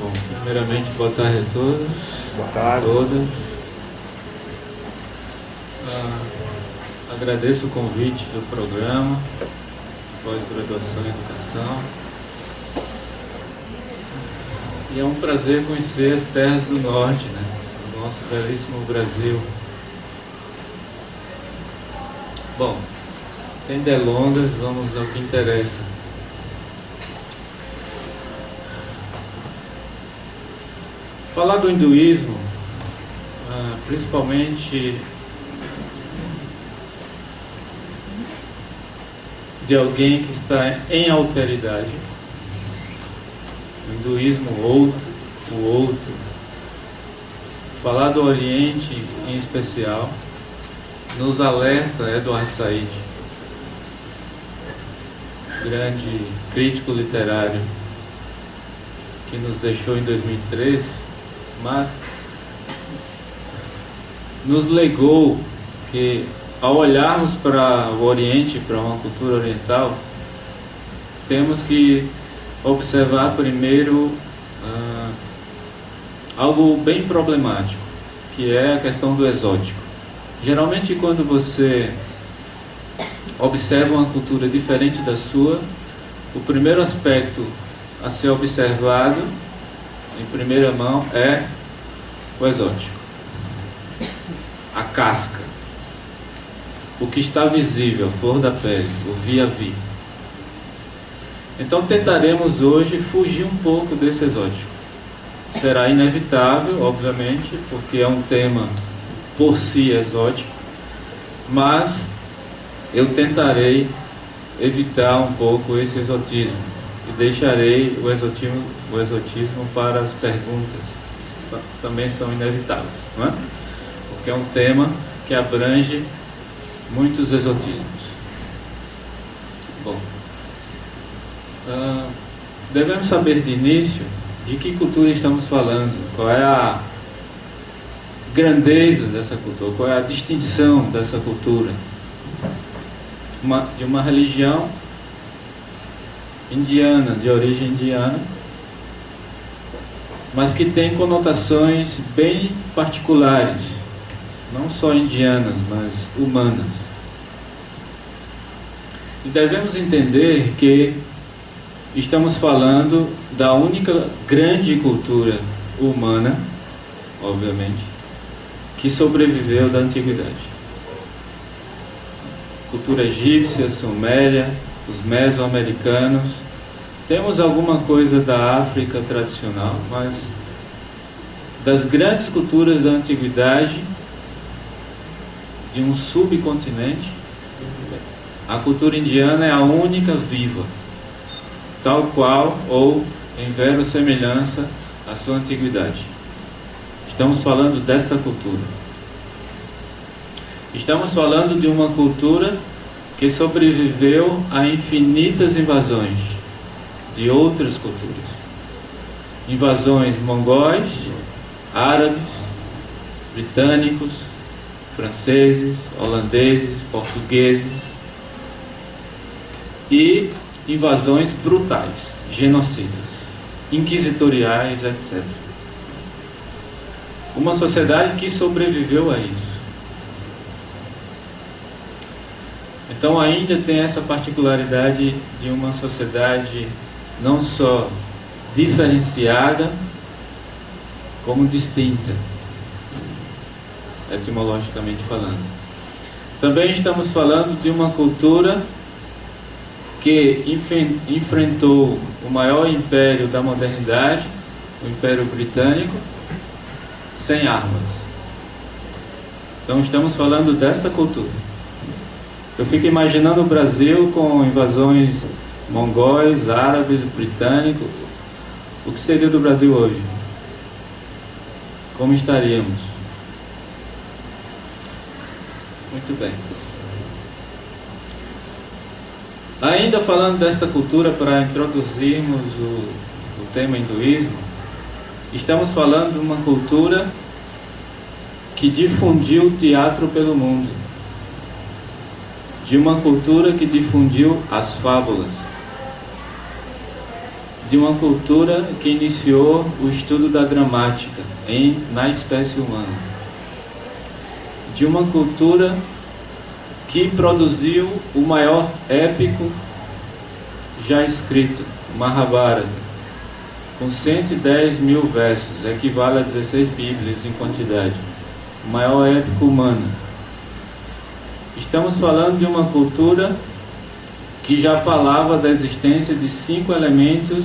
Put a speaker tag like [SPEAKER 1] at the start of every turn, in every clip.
[SPEAKER 1] Bom, primeiramente, boa tarde a todos.
[SPEAKER 2] Boa tarde.
[SPEAKER 1] A todas. Agradeço o convite do programa Pós-Graduação em Educação. E é um prazer conhecer as terras do norte, né? O nosso belíssimo Brasil. Bom, sem delongas, vamos ao que interessa. Falar do hinduísmo, principalmente de alguém que está em alteridade, o hinduísmo o outro, falar do Oriente em especial, nos alerta Edward Said, grande crítico literário que nos deixou em 2013, mas nos legou que, ao olharmos para o Oriente, para uma cultura oriental, temos que observar primeiro algo bem problemático, que é a questão do exótico. Geralmente, quando você observa uma cultura diferente da sua, o primeiro aspecto a ser observado em primeira mão é o exótico, a casca, o que está visível, a flor da pele, o vis-à-vis. Então tentaremos hoje fugir um pouco desse exótico. Será inevitável, obviamente, porque é um tema por si exótico, mas eu tentarei evitar um pouco esse exotismo e deixarei o exotismo para as perguntas, que também são inevitáveis, não é? Porque é um tema que abrange muitos exotismos. Bom, devemos saber de início de que cultura estamos falando, qual é a grandeza dessa cultura, qual é a distinção dessa cultura, de uma religião indiana, de origem indiana, mas que tem conotações bem particulares, não só indianas, mas humanas. E devemos entender que estamos falando da única grande cultura humana, obviamente, que sobreviveu da antiguidade. Cultura egípcia, suméria, os mesoamericanos. Temos alguma coisa da África tradicional, mas das grandes culturas da antiguidade, de um subcontinente, a cultura indiana é a única viva, tal qual ou em verossemelhança à sua antiguidade. Estamos falando desta cultura. Estamos falando de uma cultura que sobreviveu a infinitas invasões de outras culturas. Invasões mongóis, árabes, britânicos, franceses, holandeses, portugueses e invasões brutais, genocidas, inquisitoriais, etc. Uma sociedade que sobreviveu a isso. Então a Índia tem essa particularidade de uma sociedade não só diferenciada, como distinta, etimologicamente falando. Também estamos falando de uma cultura que enfrentou o maior império da modernidade, o Império Britânico, sem armas. Então estamos falando dessa cultura. Eu fico imaginando o Brasil com invasões mongóis, árabes, britânicos. O que seria do Brasil hoje? Como estaríamos? Muito bem. Ainda falando desta cultura, para introduzirmos o tema hinduísmo, estamos falando de uma cultura que difundiu o teatro pelo mundo, de uma cultura que difundiu as fábulas, de uma cultura que iniciou o estudo da gramática na espécie humana, de uma cultura que produziu o maior épico já escrito, o Mahabharata, com 110 mil versos, equivale a 16 Bíblias em quantidade, o maior épico humano. Estamos falando de uma cultura que já falava da existência de 5 elementos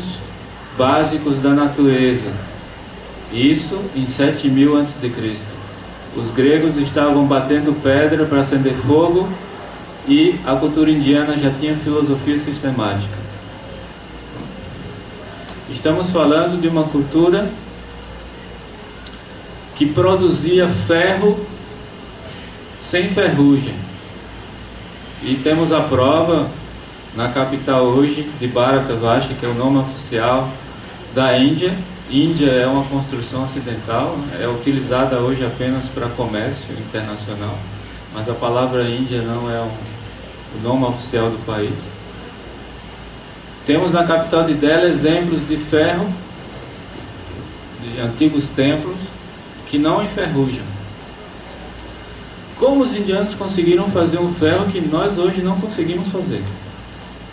[SPEAKER 1] básicos da natureza, isso em 7000 a.C. Os gregos estavam batendo pedra para acender fogo e a cultura indiana já tinha filosofia sistemática. Estamos falando de uma cultura que produzia ferro sem ferrugem. E temos a prova na capital hoje de Bharatavarsha, que é o nome oficial da Índia. Índia é uma construção ocidental, é utilizada hoje apenas para comércio internacional, mas a palavra Índia não é o nome oficial do país. Temos na capital de Delhi exemplos de ferro de antigos templos que não enferrujam. Como os indianos conseguiram fazer um ferro que nós hoje não conseguimos fazer?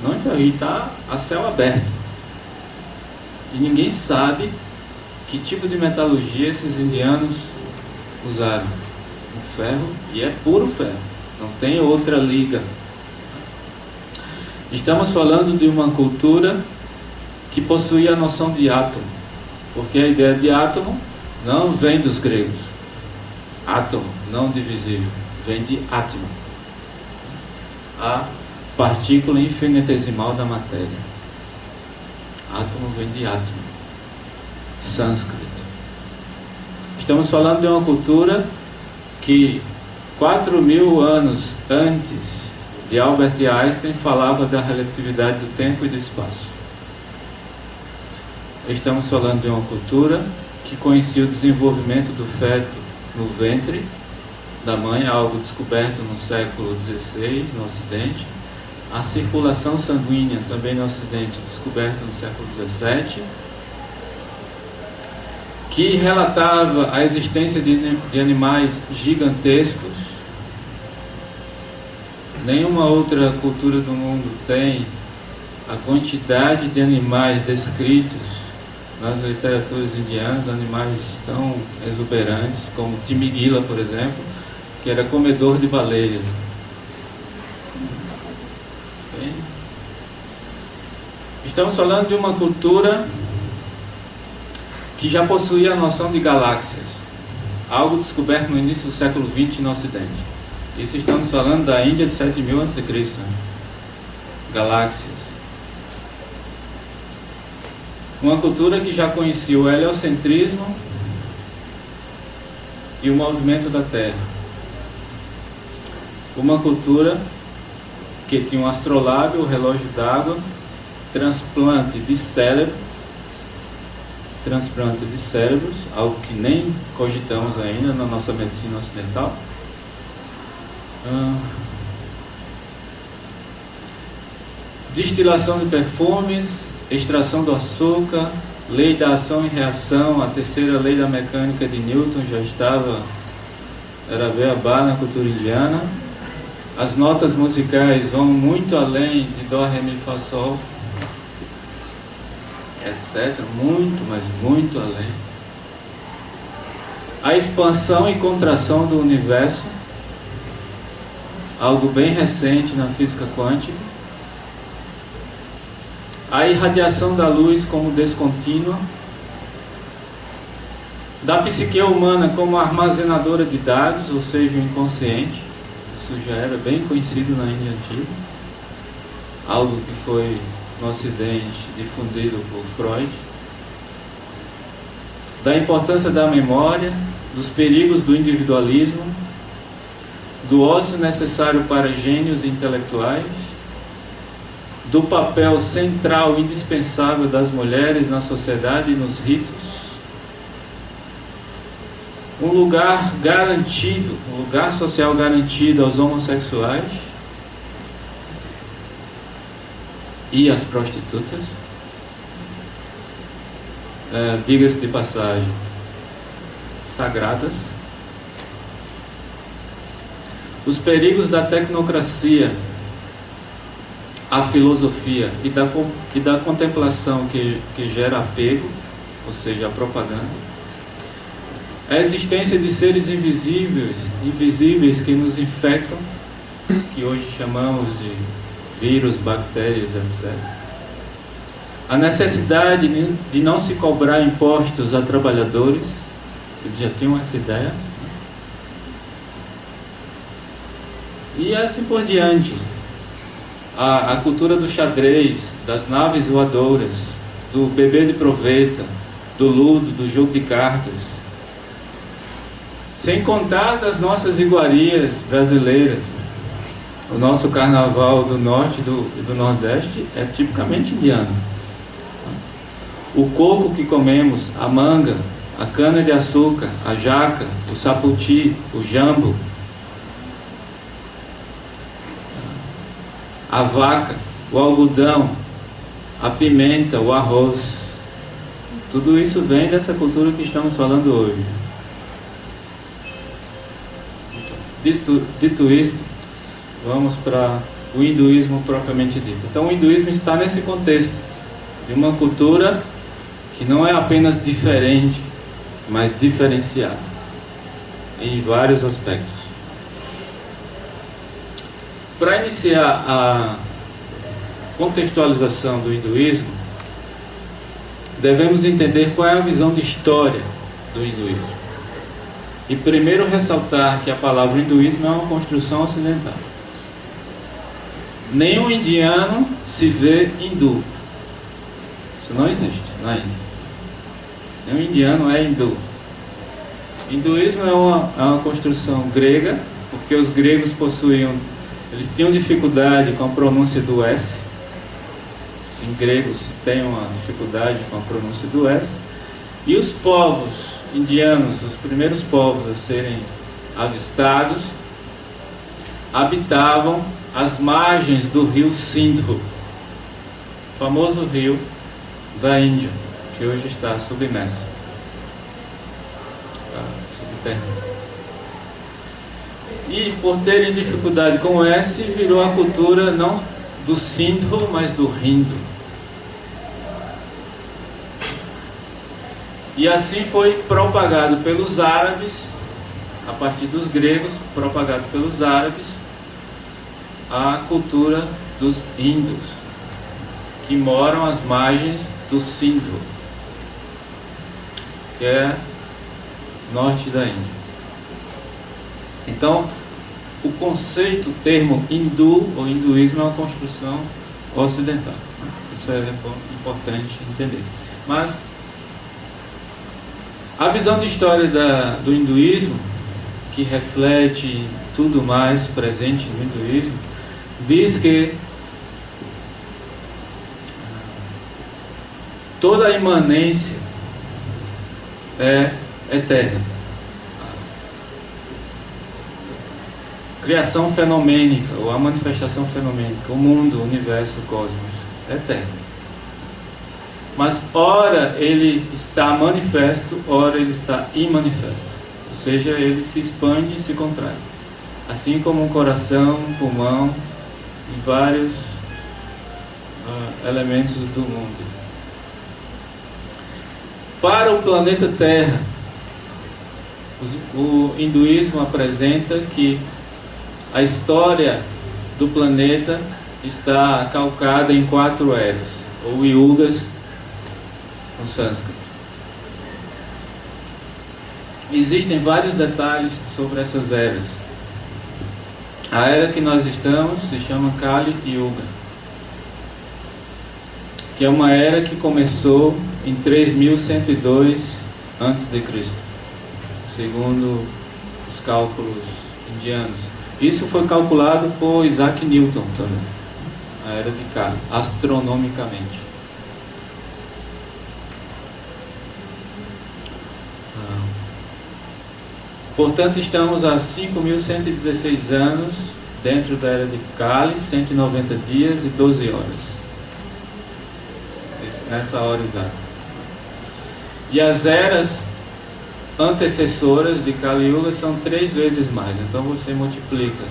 [SPEAKER 1] Não enferruja, e está a céu aberto. E ninguém sabe que tipo de metalurgia esses indianos usaram. O ferro, e é puro ferro, não tem outra liga. Estamos falando de uma cultura que possuía a noção de átomo, porque a ideia de átomo não vem dos gregos. Átomo, não divisível, vem de átma, a partícula infinitesimal da matéria. Átomo vem de átma, sânscrito. Estamos falando de uma cultura que 4.000 anos antes de Albert Einstein falava da relatividade do tempo e do espaço. Estamos falando de uma cultura que conhecia o desenvolvimento do feto no ventre da mãe, algo descoberto no século XVI no Ocidente. A circulação sanguínea também no Ocidente, descoberta no século XVII, que relatava a existência de animais gigantescos. Nenhuma outra cultura do mundo tem a quantidade de animais descritos nas literaturas indianas, animais tão exuberantes como Timigila, por exemplo, que era comedor de baleias. Bem, estamos falando de uma cultura que já possuía a noção de galáxias, algo descoberto no início do século XX no Ocidente. Isso estamos falando da Índia de 7000 a.C., né? Galáxias. Uma cultura que já conhecia o heliocentrismo e o movimento da Terra. Uma cultura que tinha um astrolábio, o relógio d'água, transplante de cérebros, algo que nem cogitamos ainda na nossa medicina ocidental. Destilação de perfumes, extração do açúcar, lei da ação e reação, a terceira lei da mecânica de Newton já era beabá na cultura indiana. As notas musicais vão muito além de Dó, Ré, Mi, Fá, Sol, etc. Muito, mas muito além. A expansão e contração do universo, algo bem recente na física quântica. A irradiação da luz como descontínua. Da psique humana como armazenadora de dados, ou seja, o inconsciente. Isso já era bem conhecido na Índia Antiga. Algo que foi no Ocidente difundido por Freud. Da importância da memória, dos perigos do individualismo, do ócio necessário para gênios intelectuais, do papel central indispensável das mulheres na sociedade e nos ritos, um lugar garantido, um lugar social garantido aos homossexuais e às prostitutas, diga-se de passagem, sagradas. Os perigos da tecnocracia, a filosofia e da contemplação que gera apego, ou seja, a propaganda. A existência de seres invisíveis que nos infectam, que hoje chamamos de vírus, bactérias, etc. A necessidade de não se cobrar impostos a trabalhadores, eles já tinham essa ideia. E assim por diante. A cultura do xadrez, das naves voadoras, do bebê de proveta, do ludo, do jogo de cartas. Sem contar das nossas iguarias brasileiras. O nosso carnaval do norte e do nordeste é tipicamente indiano. O coco que comemos, a manga, a cana de açúcar, a jaca, o saputi, o jambo, a vaca, o algodão, a pimenta, o arroz. Tudo isso vem dessa cultura que estamos falando hoje. Dito isto, vamos para o hinduísmo propriamente dito. Então o hinduísmo está nesse contexto de uma cultura que não é apenas diferente, mas diferenciada em vários aspectos. Para iniciar a contextualização do hinduísmo, devemos entender qual é a visão de história do hinduísmo. E primeiro ressaltar que a palavra hinduísmo é uma construção ocidental. Nenhum indiano se vê hindu. Isso não existe na Índia. Nenhum indiano é hindu. Hinduísmo é uma construção grega, porque os gregos eles tinham dificuldade com a pronúncia do S. Em grego se tem uma dificuldade com a pronúncia do S. E os povos indianos, os primeiros povos a serem avistados, habitavam as margens do rio Sindhu, o famoso rio da Índia, que hoje está submerso, subterrâneo. E por terem dificuldade com o S, virou a cultura não do Sindhu, mas do Hindu. E assim foi propagado pelos árabes, a partir dos gregos, propagado pelos árabes, a cultura dos índios, que moram às margens do Sindhu, que é norte da Índia. Então, o conceito, o termo hindu ou hinduísmo é uma construção ocidental. Isso é importante entender. Mas a visão de história do hinduísmo, que reflete tudo mais presente no hinduísmo, diz que toda a imanência é eterna. Criação fenomênica, ou a manifestação fenomênica, o mundo, o universo, o cosmos, é eterno. Mas ora ele está manifesto, ora ele está imanifesto. Ou seja, ele se expande e se contrai. Assim como um coração, um pulmão e vários elementos do mundo. Para o planeta Terra, o hinduísmo apresenta que a história do planeta está calcada em 4 eras, ou yugas no sânscrito. Existem vários detalhes sobre essas eras. A era que nós estamos se chama Kali Yuga, que é uma era que começou em 3102 a.C., segundo os cálculos indianos. Isso foi calculado por Isaac Newton também, a era de Kali, astronomicamente. Portanto, estamos há 5.116 anos dentro da era de Kali, 190 dias e 12 horas. Nessa hora exata. E as eras antecessoras de Kali Yuga são 3 vezes mais. Então você multiplica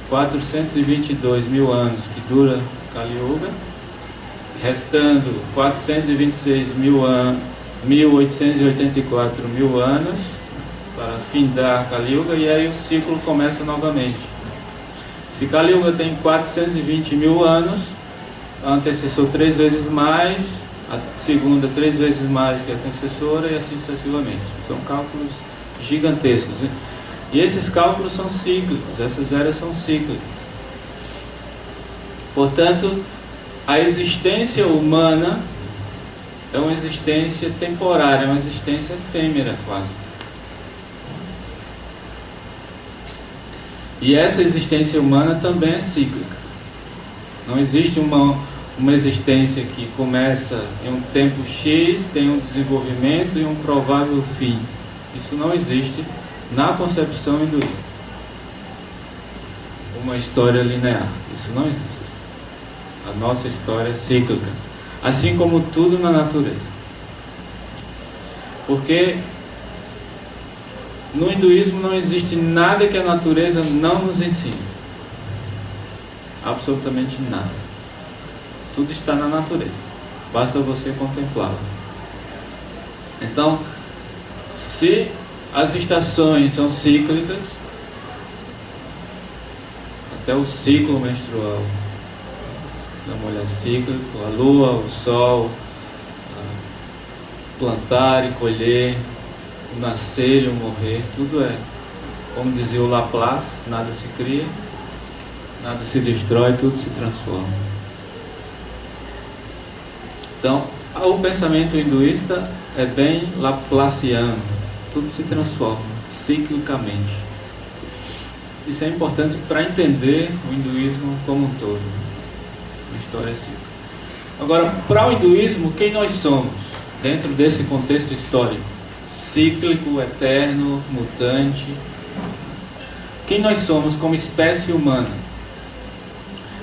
[SPEAKER 1] 422 mil anos que dura Kali Yuga, restando 426 mil anos, 1884 mil anos para findar Kali Yuga, e aí o ciclo começa novamente. Se Kali Yuga tem 420 mil anos, a antecessor 3 vezes mais, a segunda 3 vezes mais que a antecessora, e assim sucessivamente. São cálculos gigantescos, né? E esses cálculos são cíclicos, essas eras são cíclicas. Portanto, a existência humana é uma existência temporária, é uma existência efêmera quase. E essa existência humana também é cíclica. Não existe uma existência que começa em um tempo X, tem um desenvolvimento e um provável fim. Isso não existe na concepção hinduísta. Uma história linear. Isso não existe. A nossa história é cíclica. Assim como tudo na natureza. Porque no hinduísmo não existe nada que a natureza não nos ensine. Absolutamente nada. Tudo está na natureza. Basta você contemplá-la. Então, se as estações são cíclicas, até o ciclo menstrual da mulher cíclico, a lua, o sol, plantar e colher, o nascer e o morrer, tudo é, como dizia o Laplace, nada se cria, nada se destrói, tudo se transforma. Então, o pensamento hinduísta é bem laplaciano, tudo se transforma ciclicamente. Isso é importante para entender o hinduísmo como um todo. Uma história cíclica. Agora, para o hinduísmo, quem nós somos dentro desse contexto histórico? Cíclico, eterno, mutante. Quem nós somos como espécie humana?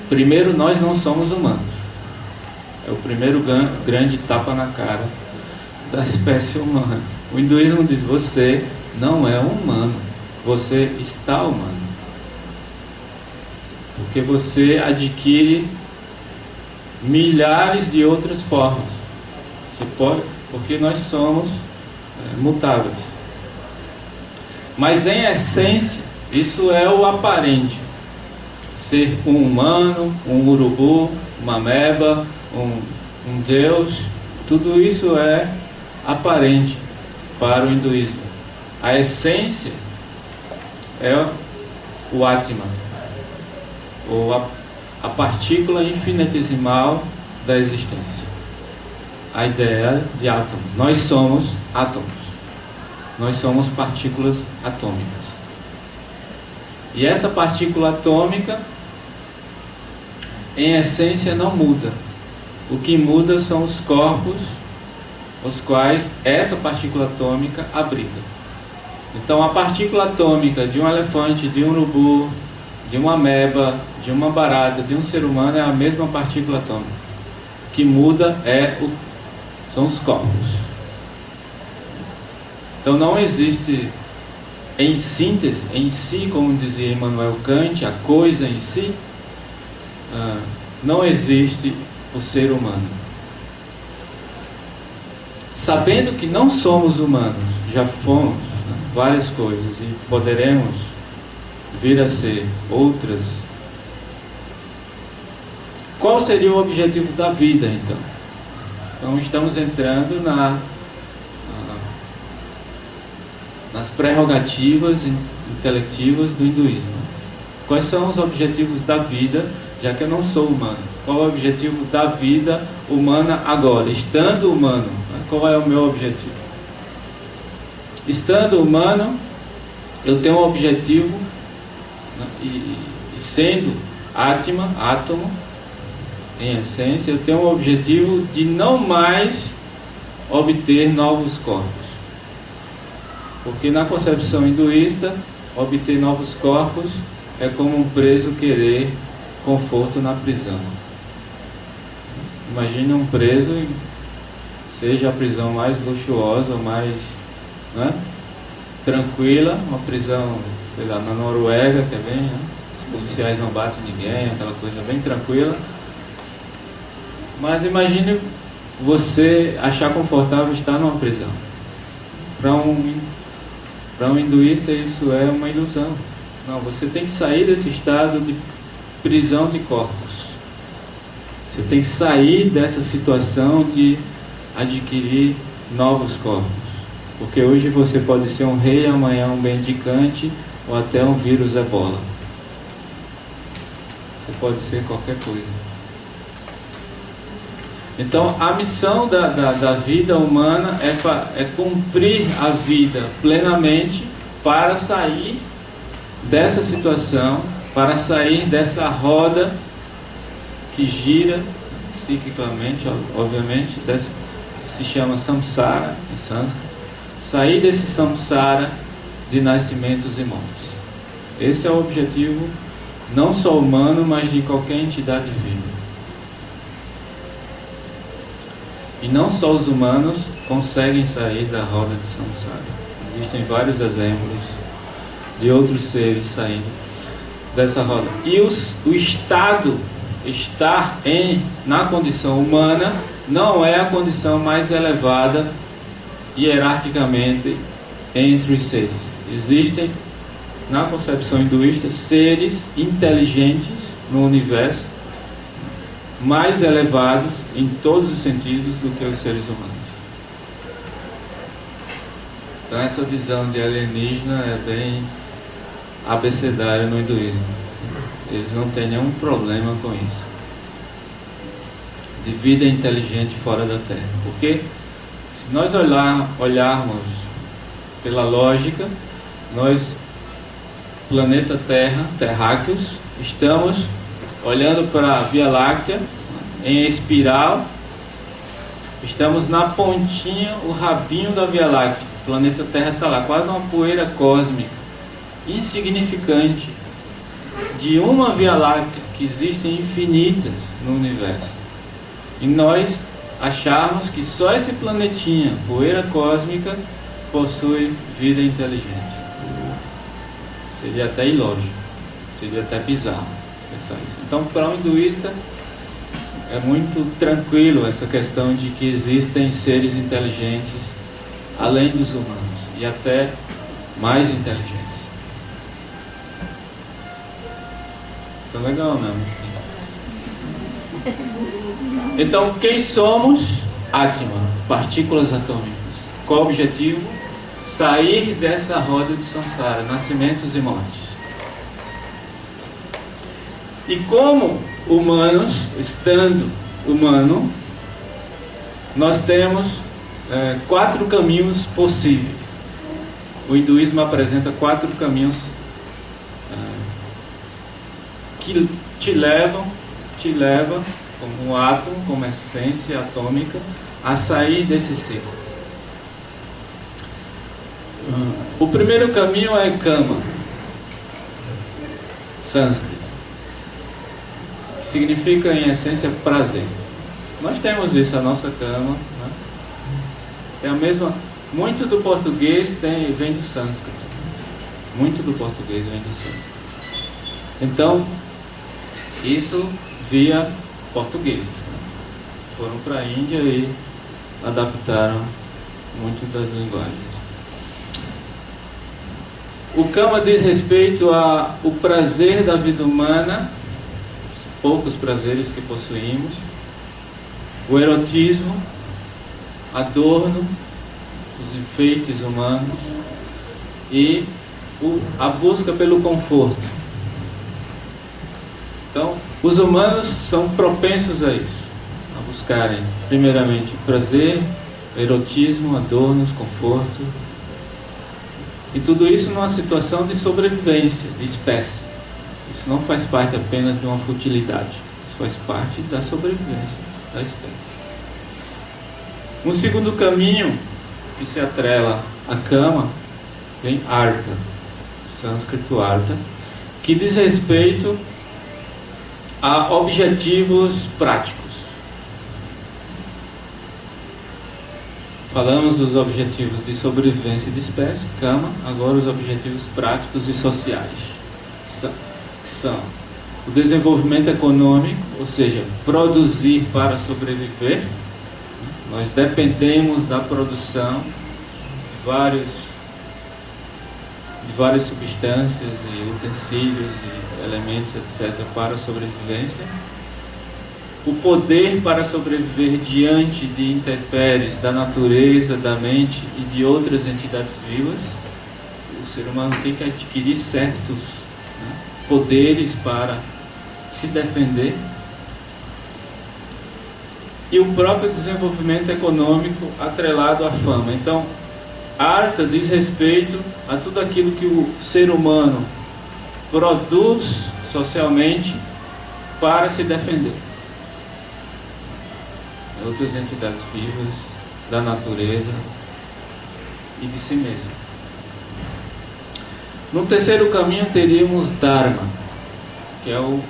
[SPEAKER 1] Primeiro, nós não somos humanos. É o primeiro grande tapa na cara da espécie humana. O hinduísmo diz: você não é humano, você está humano. Porque você adquire milhares de outras formas. Você pode, porque nós somos mutáveis. Mas em essência, isso é o aparente. Ser um humano, um urubu, uma ameba, um deus, tudo isso é aparente para o hinduísmo. A essência é o Atma, ou a partícula infinitesimal da existência. A ideia de átomo. Nós somos átomos. Nós somos partículas atômicas. E essa partícula atômica, em essência, não muda. O que muda são os corpos, os quais essa partícula atômica abriga. Então, a partícula atômica de um elefante, de um urubu, de uma ameba, de uma barata, de um ser humano é a mesma partícula atômica. O que muda são os corpos. Então não existe em síntese, em si, como dizia Immanuel Kant, a coisa em si, não existe o ser humano. Sabendo que não somos humanos, já fomos várias coisas e poderemos vir a ser outras. Qual seria o objetivo da vida, então? Então estamos entrando nas prerrogativas intelectivas do hinduísmo. Quais são os objetivos da vida, já que eu não sou humano? Qual é o objetivo da vida humana agora, estando humano? Qual é o meu objetivo? Estando humano, eu tenho um objetivo, e sendo Atma, átomo, em essência, eu tenho um objetivo de não mais obter novos corpos. Porque na concepção hinduísta, obter novos corpos é como um preso querer conforto na prisão. Imagina um preso seja a prisão mais luxuosa, mais, né, tranquila, uma prisão, sei lá, na Noruega, que é bem, né, os policiais não batem ninguém, aquela coisa bem tranquila. Mas imagine você achar confortável estar numa prisão. Para um hinduísta isso é uma ilusão. Não, você tem que sair desse estado de prisão de corpos. Você tem que sair dessa situação de adquirir novos corpos. Porque hoje você pode ser um rei, amanhã um mendicante ou até um vírus ebola. Você pode ser qualquer coisa. Então a missão da vida humana é cumprir a vida plenamente para sair dessa situação, para sair dessa roda que gira ciclicamente, obviamente, que se chama samsara em sânscrito. Sair desse samsara de nascimentos e mortes. Esse é o objetivo não só humano, mas de qualquer entidade viva. E não só os humanos conseguem sair da roda de samsara. Existem vários exemplos de outros seres saindo dessa roda. E o estado, estar na condição humana, não é a condição mais elevada hierarquicamente entre os seres. Existem, na concepção hinduísta, seres inteligentes no universo, mais elevados em todos os sentidos do que os seres humanos. Então essa visão de alienígena é bem abecedária no hinduísmo. Eles não têm nenhum problema com isso. De vida inteligente fora da Terra. Porque se nós olharmos pela lógica, nós, planeta Terra, terráqueos, estamos olhando para a Via Láctea em espiral, estamos na pontinha, o rabinho da Via Láctea. O planeta Terra está lá, quase uma poeira cósmica, insignificante, de uma Via Láctea, que existem infinitas no universo. E nós acharmos que só esse planetinha, poeira cósmica, possui vida inteligente. Seria até ilógico, seria até bizarro pensar isso. Então, para um hinduísta, é muito tranquilo essa questão de que existem seres inteligentes além dos humanos e até mais inteligentes. Tá legal, né? Então, quem somos? Atma, partículas atômicas. Qual o objetivo? Sair dessa roda de samsara, nascimentos e mortes. E como humanos, estando humano, nós temos 4 caminhos possíveis. O hinduísmo apresenta 4 caminhos que te levam como um átomo, como essência atômica, a sair desse ciclo. O primeiro caminho é kama, sânscrito, que significa em essência prazer. Nós temos isso, a nossa cama, né? É a mesma. Muito do português vem do sânscrito. Muito do português vem do sânscrito. Então, isso via portugueses, né? Foram para a Índia e adaptaram muito das linguagens. O Kama diz respeito ao prazer da vida humana, os poucos prazeres que possuímos, o erotismo, adorno, os enfeites humanos e a busca pelo conforto. Então, os humanos são propensos a isso, a buscarem primeiramente prazer, erotismo, adornos, conforto. E tudo isso numa situação de sobrevivência, de espécie. Isso não faz parte apenas de uma futilidade. Isso faz parte da sobrevivência da espécie. Um segundo caminho que se atrela à Kama vem Artha, sânscrito Artha, que diz respeito a objetivos práticos. Falamos dos objetivos de sobrevivência de espécie, Kama, agora os objetivos práticos e sociais, que são o desenvolvimento econômico, ou seja, produzir para sobreviver. Nós dependemos da produção de várias substâncias e utensílios e elementos, etc., para a sobrevivência. O poder para sobreviver diante de intempéries da natureza, da mente e de outras entidades vivas. O ser humano tem que adquirir certos poderes para se defender. E o próprio desenvolvimento econômico atrelado à fama. Então, Artha diz respeito a tudo aquilo que o ser humano produz socialmente para se defender. Outras entidades vivas, da natureza e de si mesmo. No terceiro caminho teríamos Dharma, que é o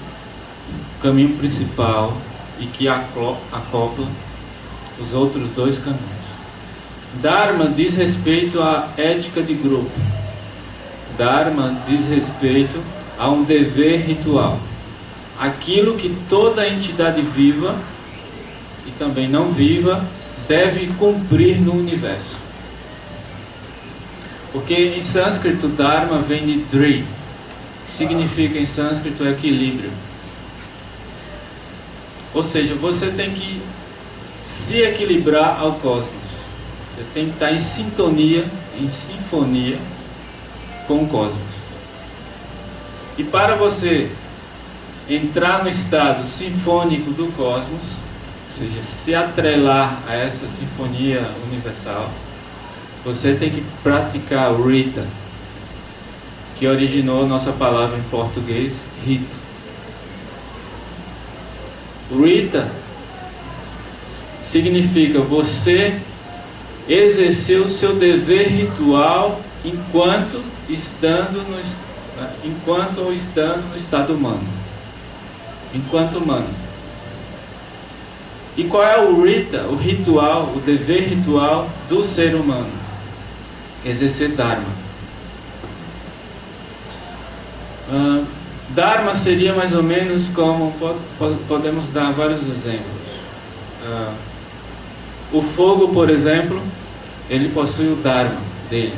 [SPEAKER 1] caminho principal e que acopla os outros dois caminhos. Dharma diz respeito à ética de grupo. Dharma diz respeito a um dever ritual. Aquilo que toda entidade viva e também não viva deve cumprir no universo. Porque em sânscrito Dharma vem de Dri, que significa em sânscrito equilíbrio. Ou seja, você tem que se equilibrar ao cosmos. Você tem que estar em sintonia, em sinfonia com o cosmos. E para você entrar no estado sinfônico do cosmos, ou seja, se atrelar a essa sinfonia universal, você tem que praticar o Rita, que originou a nossa palavra em português, rito. Rita significa você exercer o seu dever ritual enquanto estando no estado humano. Enquanto humano. E qual é o Rita, o ritual, o dever ritual do ser humano? Exercer Dharma. Dharma seria mais ou menos como, podemos dar vários exemplos. O fogo, por exemplo, ele possui o Dharma dele,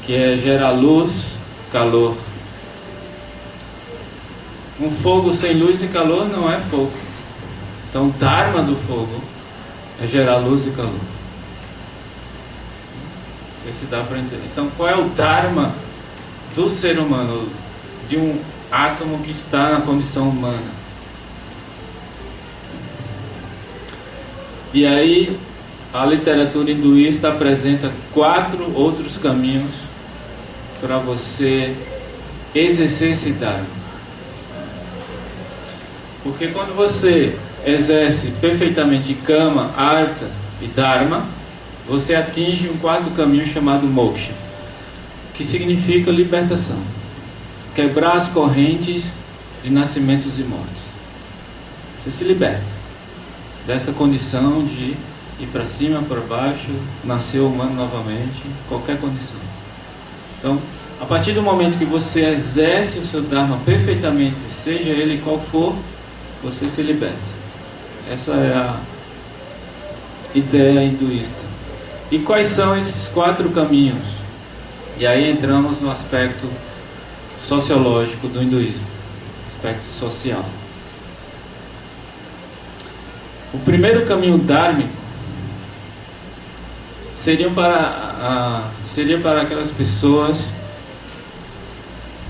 [SPEAKER 1] que é gerar luz, calor. Um fogo sem luz e calor não é fogo. Então o Dharma do fogo é gerar luz e calor. Não sei se dá para entender. Então qual é o Dharma do ser humano, de um átomo que está na condição humana? E aí a literatura hinduísta apresenta 4 outros caminhos para você exercer esse Dharma. Porque quando você exerce perfeitamente Kama, Artha e Dharma, você atinge um 4º caminho chamado Moksha, que significa libertação. Quebrar as correntes de nascimentos e mortes. Você se liberta dessa condição de ir para cima, para baixo, nascer humano novamente, qualquer condição. Então, a partir do momento que você exerce o seu Dharma perfeitamente, seja ele qual for, você se liberta. Essa é a ideia hinduísta. E quais são esses 4 caminhos? E aí entramos no aspecto sociológico do hinduísmo, aspecto social. O primeiro caminho dhármico seria para aquelas pessoas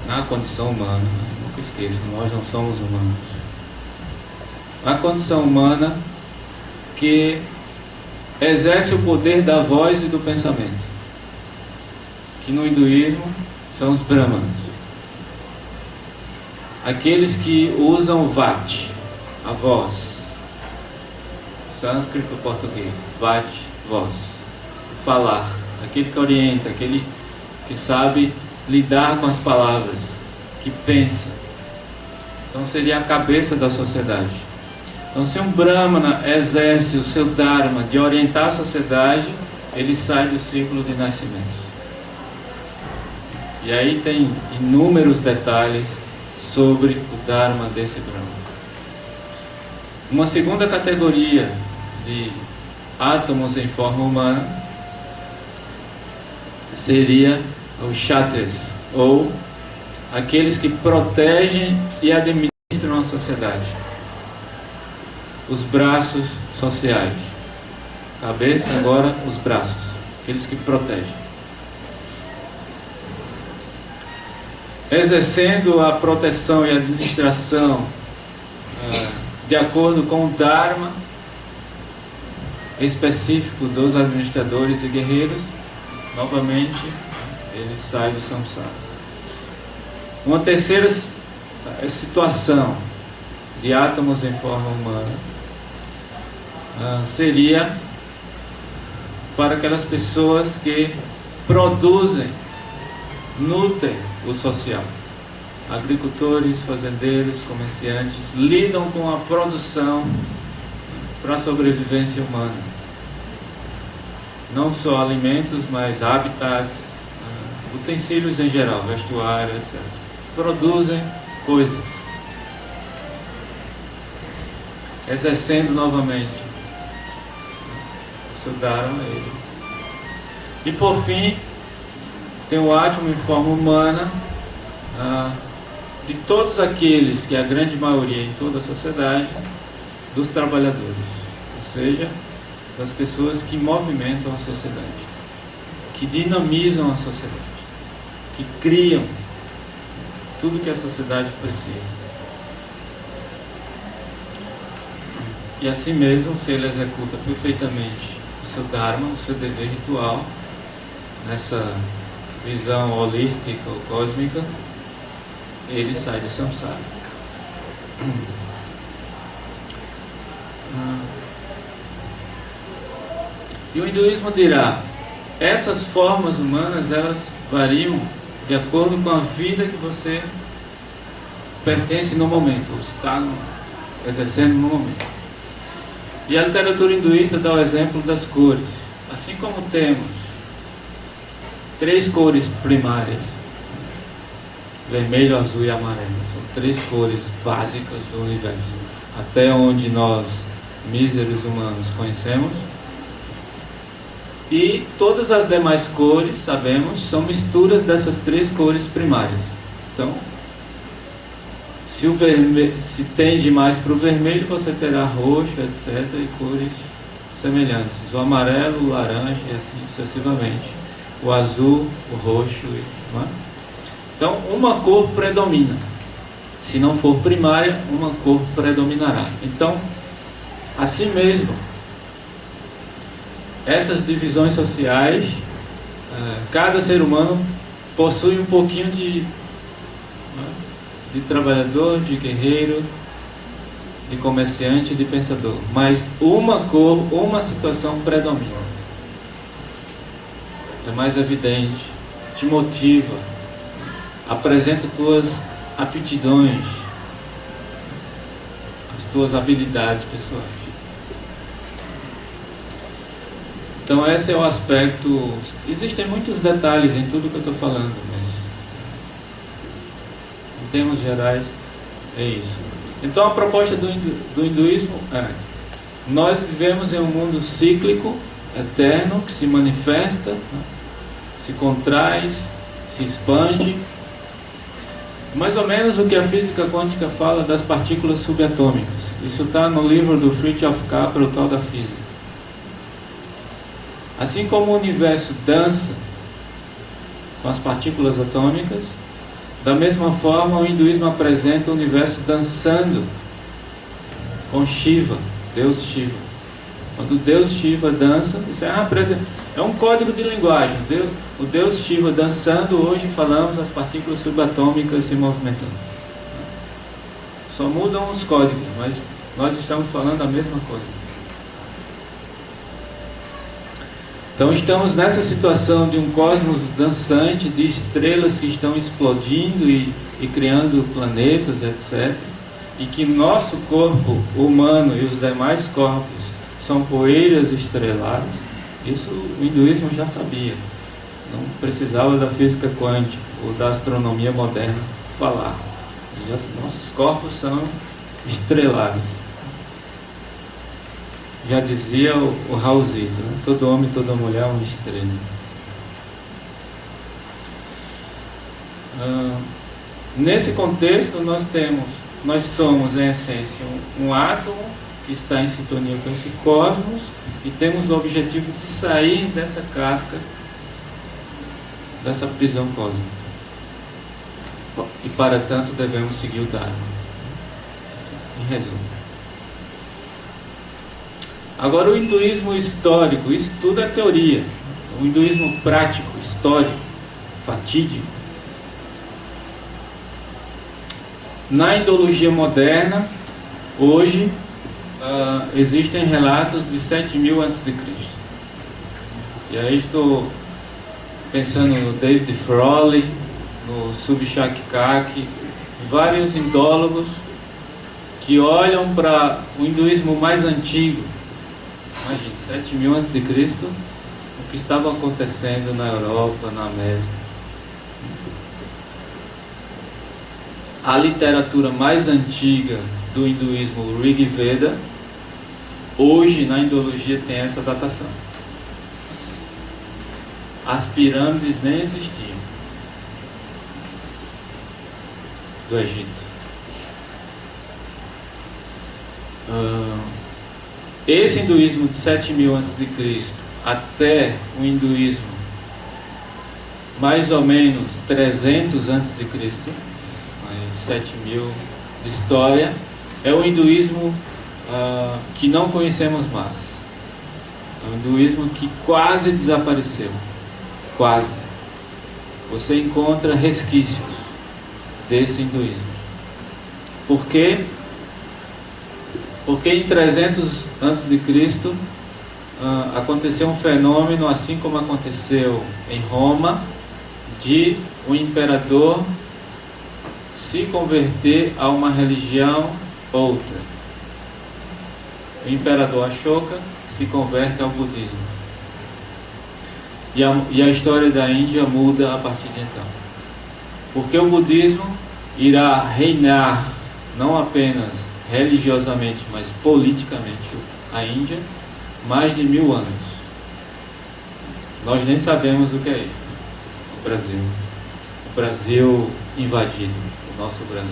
[SPEAKER 1] na condição humana. Nunca esqueça, nós não somos humanos. Na condição humana que exerce o poder da voz e do pensamento, que no hinduísmo são os brahmanas, aqueles que usam vati, a voz, sânscrito, português, vati, voz, falar, aquele que orienta, aquele que sabe lidar com as palavras, que pensa. Então seria a cabeça da sociedade. Então, se um Brahmana exerce o seu Dharma de orientar a sociedade, ele sai do ciclo de nascimentos. E aí tem inúmeros detalhes sobre o Dharma desse Brahmana. Uma segunda categoria de átomos em forma humana seria os Kshatriyas, ou aqueles que protegem e administram a sociedade. Os braços sociais. Cabeça, agora os braços, aqueles que protegem. Exercendo a proteção e administração de acordo com o Dharma específico dos administradores e guerreiros, novamente ele sai do samsara. Uma terceira situação de átomos em forma humana seria para aquelas pessoas que produzem, nutrem o social. Agricultores, fazendeiros, comerciantes lidam com a produção para a sobrevivência humana. Não só alimentos, mas habitats, utensílios em geral, vestuário, etc. Produzem coisas, exercendo novamente o seu Dharma. E por fim, tem o átomo em forma humana de todos aqueles, que é a grande maioria em toda a sociedade, dos trabalhadores, ou seja, das pessoas que movimentam a sociedade, que dinamizam a sociedade, que criam tudo que a sociedade precisa. E assim mesmo, se ele executa perfeitamente o seu Dharma, o seu dever ritual, nessa visão holística ou cósmica, ele sai do samsara. E o hinduísmo dirá: essas formas humanas, elas variam de acordo com a vida que você pertence no momento, ou está exercendo no momento. E a literatura hinduísta dá o exemplo das cores. Assim como temos 3 cores primárias, vermelho, azul e amarelo, são 3 cores básicas do universo, até onde nós, míseros humanos, conhecemos. E todas as demais cores, sabemos, são misturas dessas 3 cores primárias. Então, se tende mais para o vermelho, você terá roxo, etc., e cores semelhantes. O amarelo, o laranja e assim sucessivamente. O azul, o roxo. Não é? Então, uma cor predomina. Se não for primária, uma cor predominará. Então, assim mesmo, essas divisões sociais, cada ser humano possui um pouquinho de trabalhador, de guerreiro, de comerciante, de pensador. Mas uma cor, uma situação predomina. É mais evidente, te motiva, apresenta tuas aptidões, as tuas habilidades pessoais. Então esse é o aspecto. Existem muitos detalhes em tudo que eu estou falando, mas em termos gerais é isso. Então a proposta do hinduísmo é: nós vivemos em um mundo cíclico, eterno, que se manifesta, se contrai, se expande, mais ou menos o que a física quântica fala das partículas subatômicas. Isso está no livro do Fritjof Capra, O Tal da Física. Assim como o universo dança com as partículas atômicas, da mesma forma o hinduísmo apresenta o universo dançando com Shiva, Deus Shiva. Quando Deus Shiva dança, isso é um código de linguagem. O Deus Shiva dançando, hoje falamos as partículas subatômicas se movimentando. Só mudam os códigos, mas nós estamos falando a mesma coisa. Então estamos nessa situação de um cosmos dançante, de estrelas que estão explodindo e criando planetas, etc. e que nosso corpo humano e os demais corpos são poeiras estrelares, isso o hinduísmo já sabia. Não precisava da física quântica ou da astronomia moderna falar. Nossos corpos são estrelares. Já dizia o Raulzito, né? Todo homem e toda mulher é uma estrela. Nesse contexto nós somos em essência um átomo que está em sintonia com esse cosmos e temos o objetivo de sair dessa casca, dessa prisão cósmica. E para tanto devemos seguir o Dharma. Em resumo. Agora o hinduísmo histórico, isso tudo é teoria. O hinduísmo prático, histórico, fatídico. Na indologia moderna, hoje, existem relatos de 7.000 a.C. E aí estou pensando no David Frawley, no Subshakaki, vários indólogos que olham para o hinduísmo mais antigo. Imagine, 7.000 a.C., o que estava acontecendo na Europa, na América. A literatura mais antiga do hinduísmo, o Rig Veda, hoje na indologia tem essa datação. As pirâmides nem existiam do Egito. Esse hinduísmo de 7.000 a.C. até o hinduísmo mais ou menos 300 a.C., 7.000 de história, é o hinduísmo que não conhecemos mais. É um hinduísmo que quase desapareceu. Quase. Você encontra resquícios desse hinduísmo. Por quê? Porque em 300 a.C. Aconteceu um fenômeno, assim como aconteceu em Roma, de um imperador se converter a uma religião outra. O imperador Ashoka se converte ao budismo. E a história da Índia muda a partir de então. Porque o budismo irá reinar não apenas religiosamente, mas politicamente a Índia mais de 1000 anos. Nós nem sabemos o que é isso. O Brasil. O Brasil invadido. O nosso Brasil.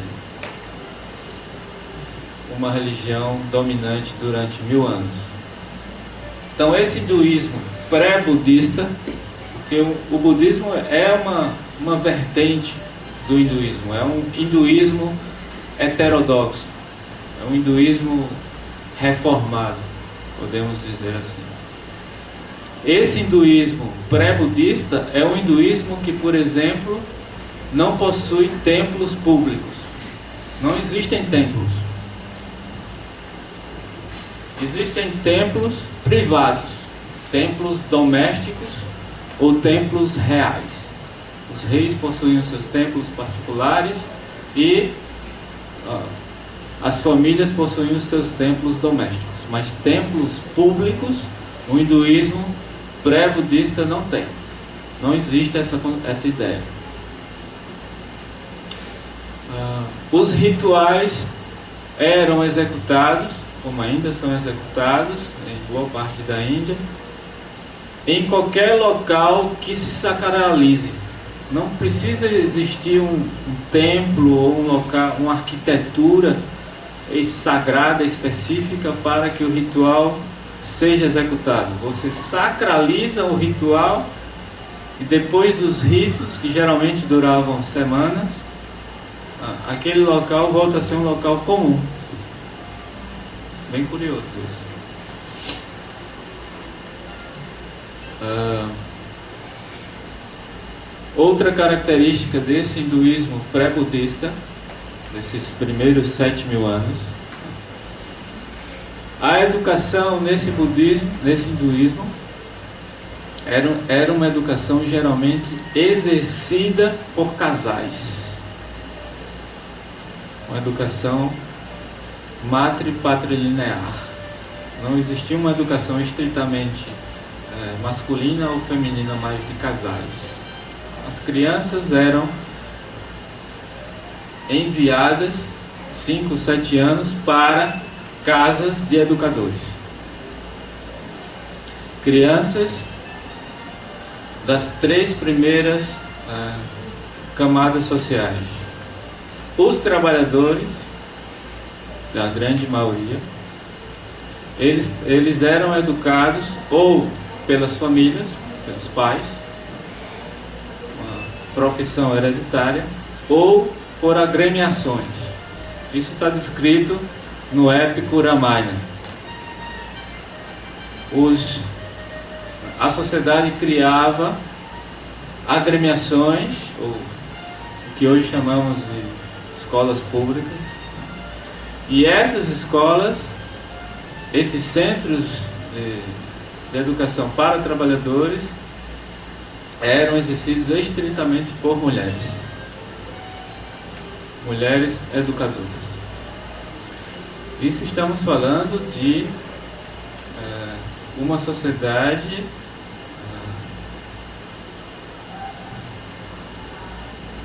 [SPEAKER 1] Uma religião dominante durante 1000 anos. Então esse hinduísmo pré-budista, porque o budismo é uma vertente do hinduísmo, é um hinduísmo heterodoxo, é um hinduísmo reformado, podemos dizer assim. Esse hinduísmo pré-budista é um hinduísmo que, por exemplo, não possui templos públicos. Não existem templos. Existem templos privados, templos domésticos ou templos reais. Os reis possuíam seus templos particulares e as famílias possuíam seus templos domésticos. Mas templos públicos, o hinduísmo pré-budista não tem. Não existe essa ideia. Os rituais eram executados, como ainda são executados em boa parte da Índia, em qualquer local que se sacralize. Não precisa existir um templo ou um local, uma arquitetura sagrada específica para que o ritual seja executado. Você sacraliza o ritual e depois dos ritos, que geralmente duravam semanas, aquele local volta a ser um local comum. Bem curioso isso. Outra característica desse hinduísmo pré-budista, desses primeiros 7.000 anos, a educação nesse hinduísmo, era uma educação geralmente exercida por casais. Uma educação matripatrilinear. Não existia uma educação estritamente masculina ou feminina, mais de casais. As crianças eram enviadas 5, 7 anos para casas de educadores. Crianças das 3 primeiras camadas sociais. Os trabalhadores, a grande maioria, eles eram educados ou pelas famílias, pelos pais, uma profissão hereditária, ou por agremiações. Isso está descrito no épico Ramayana. A sociedade criava agremiações, ou o que hoje chamamos de escolas públicas, e essas escolas, esses centros de educação para trabalhadores, eram exercidos estritamente por mulheres educadoras. Isso estamos falando de uma sociedade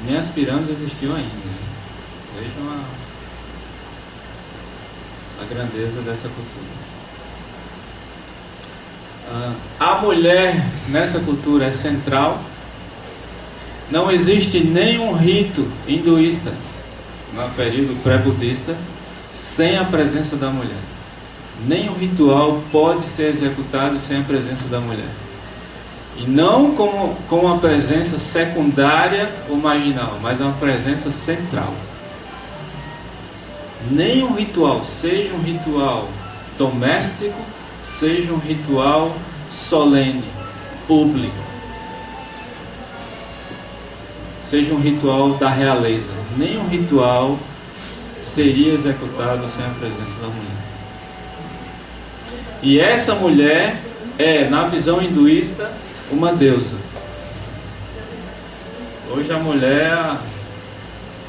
[SPEAKER 1] nem as pirâmides existiam ainda. Vejam a grandeza dessa cultura. A mulher nessa cultura é central. Não existe nenhum rito hinduísta no período pré-budista sem a presença da mulher. Nenhum ritual pode ser executado sem a presença da mulher. E não com uma presença secundária ou marginal, mas uma presença central. Nenhum ritual, seja um ritual doméstico, seja um ritual solene, público, seja um ritual da realeza, nenhum ritual seria executado sem a presença da mulher. E essa mulher é, na visão hinduísta, uma deusa. Hoje a mulher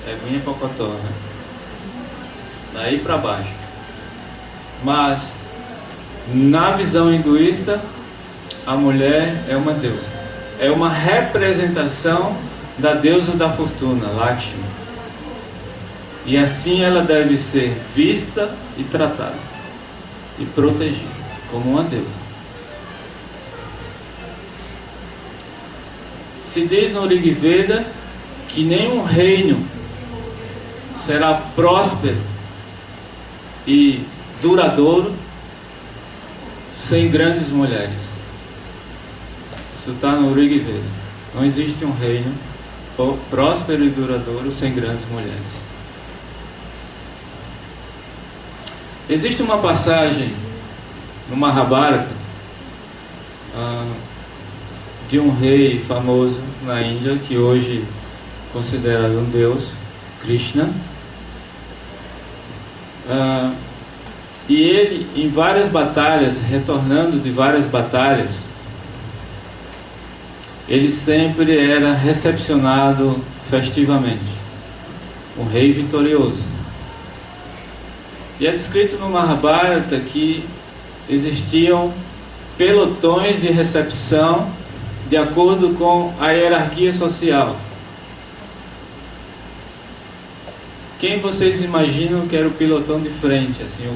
[SPEAKER 1] é minha pocotó, né? Daí para baixo. Mas na visão hinduísta, a mulher é uma deusa. É uma representação da deusa da fortuna, Lakshmi. E assim ela deve ser vista e tratada e protegida como uma deusa. Se diz no Rig Veda que nenhum reino será próspero e duradouro sem grandes mulheres. Isso está no Rig Veda. Não existe um reino próspero e duradouro sem grandes mulheres. Existe uma passagem no Mahabharata de um rei famoso na Índia, que hoje é considerado um deus, Krishna. E ele, em várias batalhas, retornando de várias batalhas, ele sempre era recepcionado festivamente, um rei vitorioso. E é descrito no Mahabharata que existiam pelotões de recepção de acordo com a hierarquia social. Quem vocês imaginam que era o pelotão de frente, assim,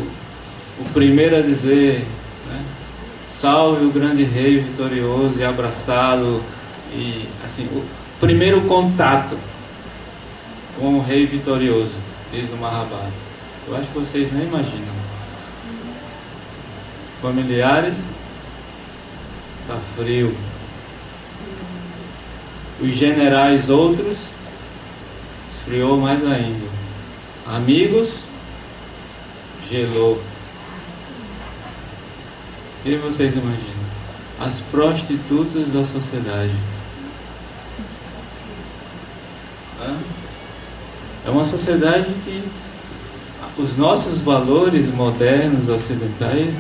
[SPEAKER 1] o primeiro a dizer, né, salve o grande rei vitorioso, e abraçá-lo, e assim, o primeiro contato com o rei vitorioso, diz no Mahabharata. Eu acho que vocês nem imaginam. Familiares, tá frio. Os generais outros, esfriou mais ainda. Amigos, gelou. O que vocês imaginam? As prostitutas da sociedade. É uma sociedade que os nossos valores modernos, ocidentais,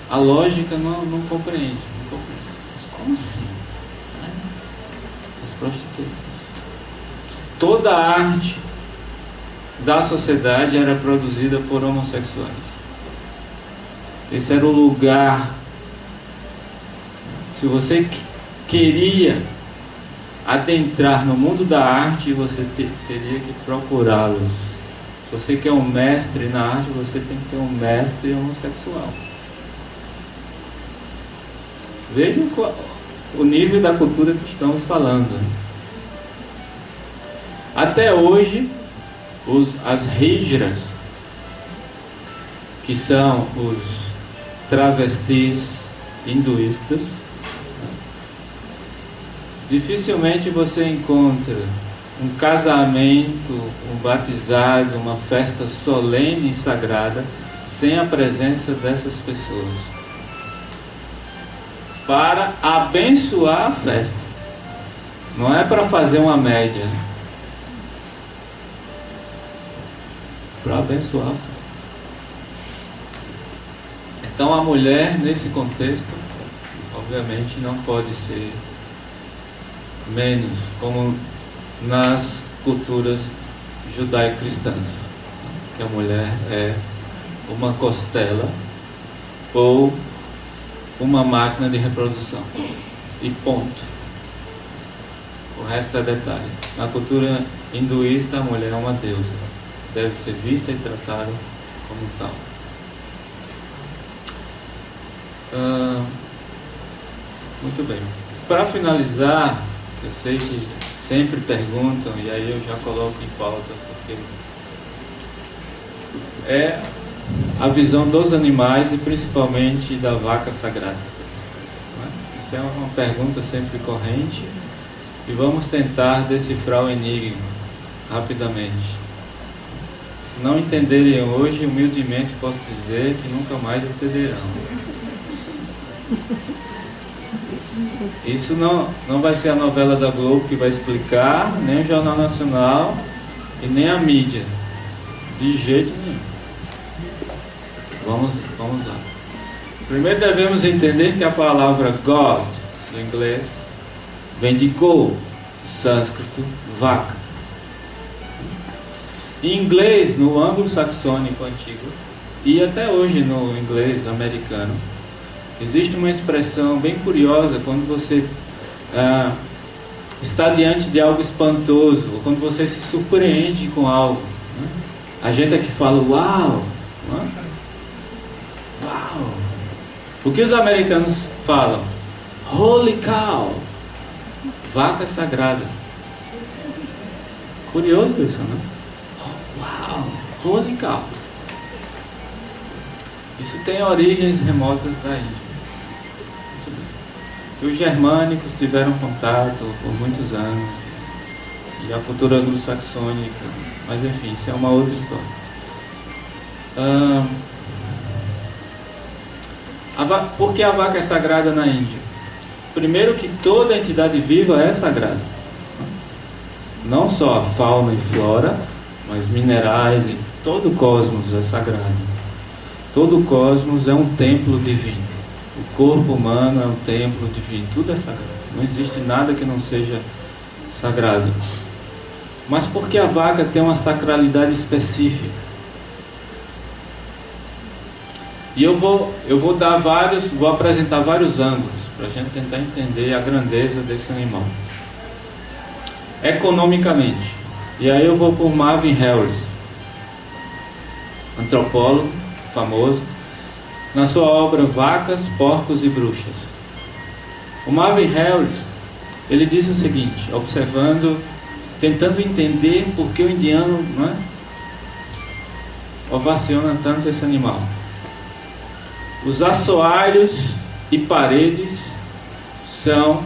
[SPEAKER 1] a lógica não compreende. Mas como assim? As prostitutas. Toda a arte da sociedade era produzida por homossexuais. Esse era o lugar. Se você queria adentrar no mundo da arte, você teria que procurá-los. Se você quer um mestre na arte, você tem que ter um mestre homossexual. Veja o nível da cultura que estamos falando. Até hoje, as hijras, que são os travestis hinduístas, dificilmente você encontra um casamento, um batizado, uma festa solene e sagrada sem a presença dessas pessoas, para abençoar a festa. Não é para fazer uma média, para abençoar a festa. Então a mulher, nesse contexto, obviamente não pode ser menos, como nas culturas judaico-cristãs, que a mulher é uma costela ou uma máquina de reprodução, e ponto. O resto é detalhe. Na cultura hinduísta, a mulher é uma deusa, deve ser vista e tratada como tal. Muito bem. Para finalizar, eu sei que sempre perguntam, e aí eu já coloco em pauta, porque é a visão dos animais e principalmente da vaca sagrada. Isso é uma pergunta sempre corrente e vamos tentar decifrar o enigma rapidamente. Se não entenderem hoje, humildemente posso dizer que nunca mais entenderão. Isso não vai ser a novela da Globo que vai explicar, nem o Jornal Nacional e nem a mídia, de jeito nenhum. Vamos lá. Primeiro devemos entender que a palavra God, do inglês, vem de go, do sânscrito, vaca. Em inglês, no anglo-saxônico antigo, e até hoje no inglês americano, existe uma expressão bem curiosa quando você está diante de algo espantoso, ou quando você se surpreende com algo. Né? A gente aqui fala, uau! Né? Uau! O que os americanos falam? Holy cow! Vaca sagrada. Curioso isso, né? Uau! Holy cow! Isso tem origens remotas da Índia. Os germânicos tiveram contato por muitos anos, e a cultura anglo-saxônica, mas enfim, isso é uma outra história. Por que a vaca é sagrada na Índia? Primeiro que toda entidade viva é sagrada. Não só a fauna e flora, mas minerais e todo o cosmos é sagrado. Todo o cosmos é um templo divino. O corpo humano é um templo divino. Tudo é sagrado. Não existe nada que não seja sagrado. Mas por que a vaca tem uma sacralidade específica? E eu vou apresentar vários ângulos para a gente tentar entender a grandeza desse animal. Economicamente. E aí eu vou por Marvin Harris, antropólogo famoso, na sua obra Vacas, Porcos e Bruxas. O Marvin Harris, ele diz o seguinte, tentando entender por que o indiano, não é, ovaciona tanto esse animal. Os assoalhos e paredes são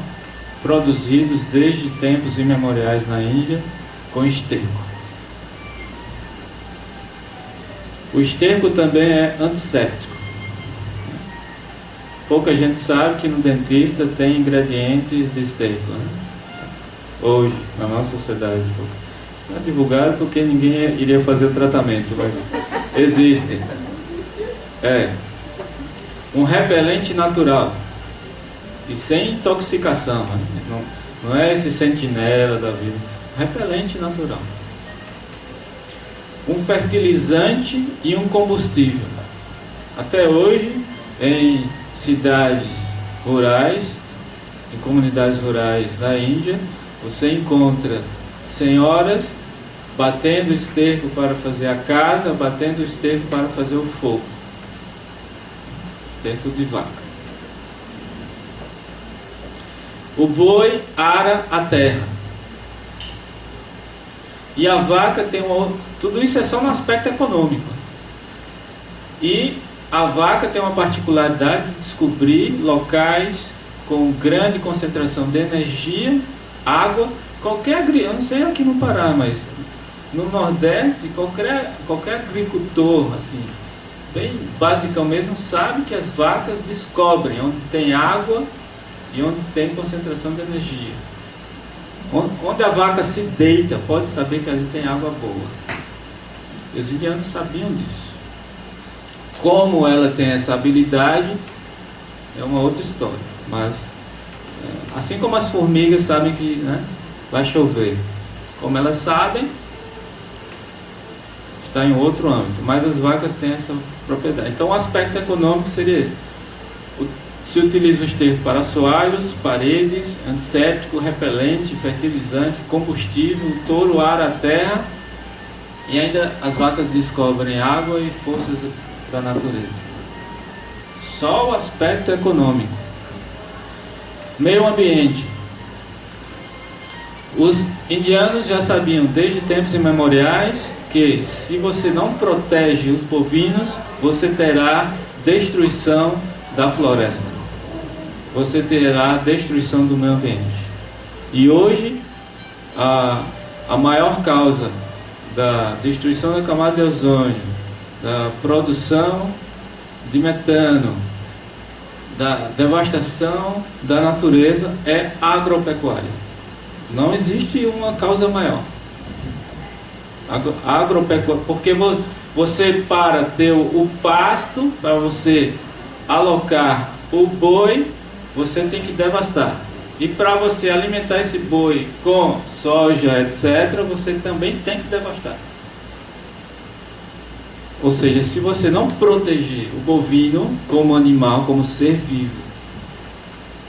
[SPEAKER 1] produzidos desde tempos imemoriais na Índia com esterco. O esterco também é antisséptico. Pouca gente sabe que no dentista tem ingredientes de esterco, né? Hoje, na nossa sociedade. Isso não é divulgado porque ninguém iria fazer o tratamento, mas existem. Um repelente natural e sem intoxicação, né? Não é esse sentinela da vida. Repelente natural. um fertilizante e um combustível. Até hoje, em cidades rurais, em comunidades rurais da Índia, você encontra senhoras batendo esterco para fazer a casa, batendo esterco para fazer o fogo. Esterco de vaca. O boi ara a terra. E a vaca tem tudo isso é só no aspecto econômico. E a vaca tem uma particularidade de descobrir locais com grande concentração de energia, água. Eu não sei aqui no Pará, mas no Nordeste, qualquer agricultor, assim, bem básico mesmo, sabe que as vacas descobrem onde tem água e onde tem concentração de energia. Onde a vaca se deita, pode saber que ali tem água boa. E os indianos sabiam disso. Como ela tem essa habilidade é uma outra história. Mas assim como as formigas sabem que, né, vai chover, como elas sabem, está em outro âmbito. Mas as vacas têm essa propriedade. Então o aspecto econômico seria esse. Se utiliza o esterco para assoalhos, paredes, antisséptico, repelente, fertilizante, combustível. O touro ara a terra e ainda as vacas descobrem água e forças da natureza. Só o aspecto econômico. Meio ambiente. Os indianos já sabiam desde tempos imemoriais que se você não protege os bovinos, você terá destruição da floresta. Você terá destruição do meio ambiente. E hoje, a maior causa da destruição da camada de ozônio, da produção de metano, da devastação da natureza é agropecuária. Não existe uma causa maior. Agropecuária, porque você, para ter o pasto, para você alocar o boi, você tem que devastar. E para você alimentar esse boi com soja, etc., você também tem que devastar. Ou seja, se você não proteger o bovino como animal, como ser vivo,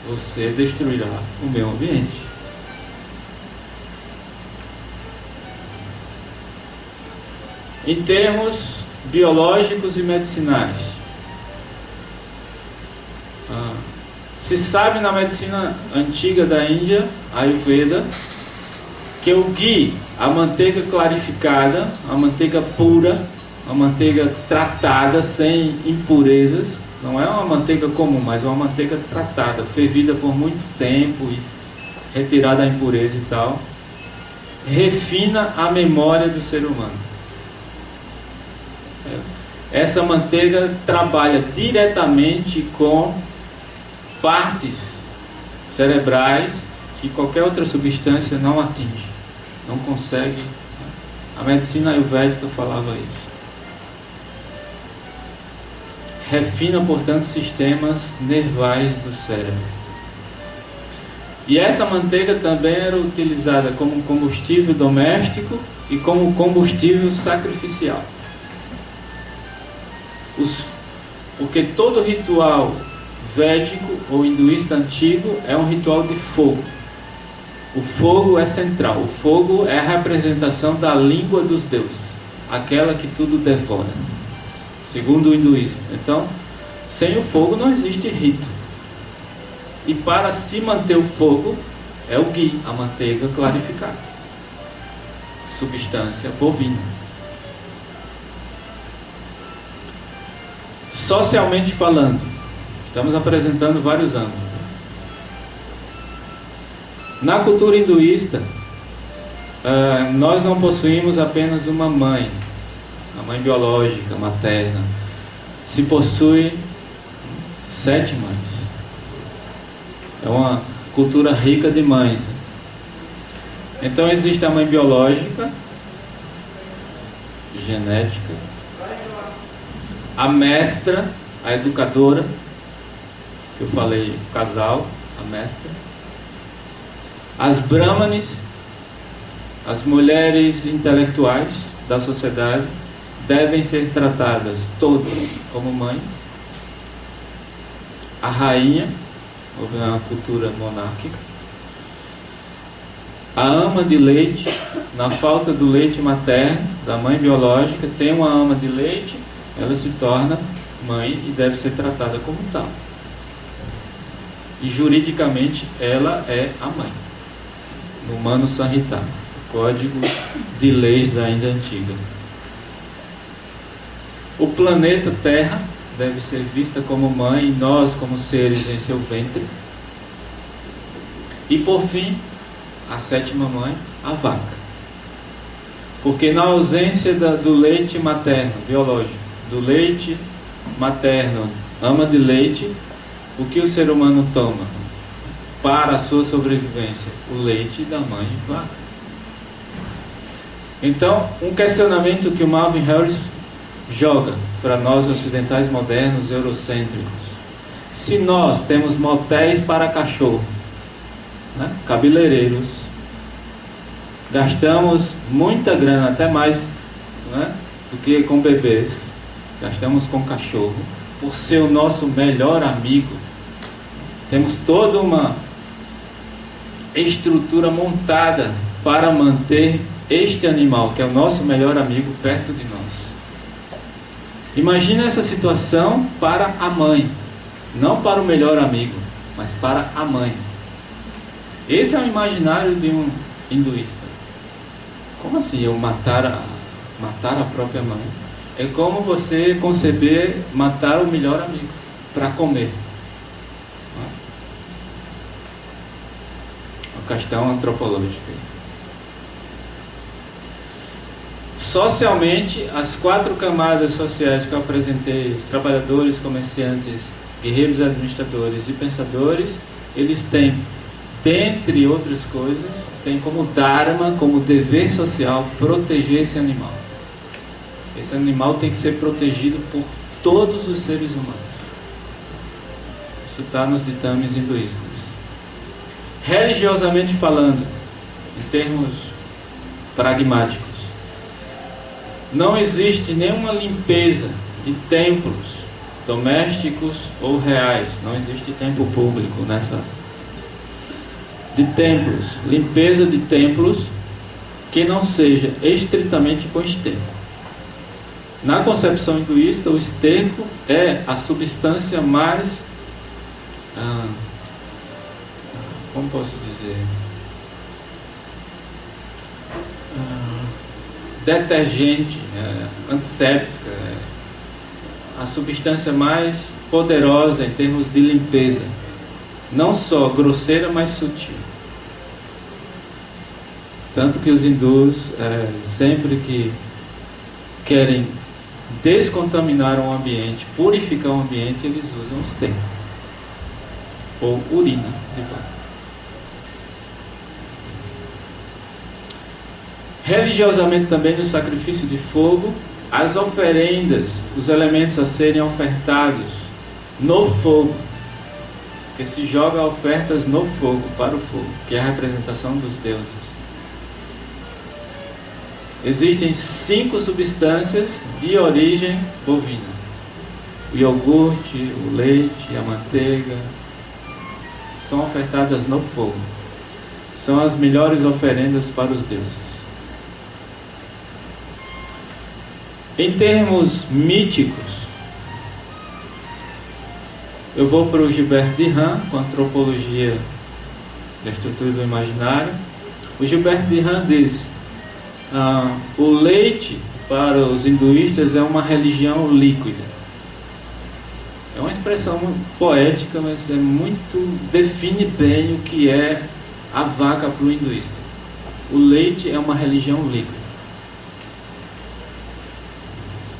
[SPEAKER 1] você destruirá o meio ambiente. Em termos biológicos e medicinais, se sabe na medicina antiga da Índia, Ayurveda, que o ghee, a manteiga clarificada, a manteiga pura, a manteiga tratada sem impurezas, não é uma manteiga comum, mas uma manteiga tratada, fervida por muito tempo e retirada a impureza e tal, refina a memória do ser humano. Essa manteiga trabalha diretamente com partes cerebrais que qualquer outra substância não atinge, não consegue. A medicina ayurvédica falava isso. Refina, portanto, sistemas nervais do cérebro. E essa manteiga também era utilizada como combustível doméstico e como combustível sacrificial. Porque todo ritual védico ou hinduísta antigo é um ritual de fogo. O fogo é central. O fogo é a representação da língua dos deuses, aquela que tudo devora, segundo o hinduísmo. Então, sem o fogo não existe rito. E para se manter o fogo, é o ghee, a manteiga clarificada, substância bovina. Socialmente falando, estamos apresentando vários âmbitos. Na cultura hinduísta, nós não possuímos apenas uma mãe, a mãe biológica, materna. Se possui 7 mães. É uma cultura rica de mães. Então existe a mãe biológica, genética, a mestra, a educadora, que eu falei, o casal, a mestra, as brahmanes, as mulheres intelectuais, da sociedade devem ser tratadas todas como mães. A rainha, houve uma cultura monárquica. A ama de leite, na falta do leite materno, da mãe biológica, tem uma ama de leite, ela se torna mãe e deve ser tratada como tal. E juridicamente ela é a mãe. No Manu Samhita, Código de Leis da Índia Antiga. O planeta Terra deve ser vista como mãe, e nós como seres em seu ventre. E por fim, a sétima mãe, a vaca. Porque na ausência do leite materno, biológico, do leite materno, ama de leite, o que o ser humano toma para a sua sobrevivência? O leite da mãe vaca. Então, um questionamento que o Marvin Harris joga para nós ocidentais modernos, eurocêntricos. Se nós temos motéis para cachorro, né, cabeleireiros, gastamos muita grana, até mais, né, do que com bebês, gastamos com cachorro, por ser o nosso melhor amigo, temos toda uma estrutura montada para manter este animal, que é o nosso melhor amigo, perto de nós. Imagina essa situação para a mãe, não para o melhor amigo, mas para a mãe. Esse é o imaginário de um hinduísta. Como assim eu matar a própria mãe? É como você conceber matar o melhor amigo para comer. Uma questão antropológica. Socialmente, as 4 camadas sociais que eu apresentei, os trabalhadores, comerciantes, guerreiros administradores e pensadores, eles têm, dentre outras coisas, tem como dharma, como dever social, proteger esse animal. Esse animal tem que ser protegido por todos os seres humanos. Isso está nos ditames hinduístas. Religiosamente falando, em termos pragmáticos, não existe nenhuma limpeza de templos domésticos ou reais. Não existe templo público nessa. De templos, limpeza de templos que não seja estritamente com esterco. Na concepção hinduísta, o esterco é a substância mais, como posso dizer, detergente, antisséptica, a substância mais poderosa em termos de limpeza, não só grosseira, mas sutil. Tanto que os hindus, sempre que querem descontaminar o ambiente, purificar o ambiente, eles usam esterco ou urina de vaca. Religiosamente também, no sacrifício de fogo, as oferendas, os elementos a serem ofertados no fogo, que se joga ofertas no fogo, para o fogo, que é a representação dos deuses. Existem 5 substâncias de origem bovina: o iogurte, o leite, a manteiga, são ofertadas no fogo. São as melhores oferendas para os deuses. Em termos míticos, eu vou para o Gilbert Durand, com a antropologia da estrutura do imaginário. O Gilbert Durand diz: o leite para os hinduístas é uma religião líquida. É uma expressão poética, mas define bem o que é a vaca para o hinduísta. O leite é uma religião líquida.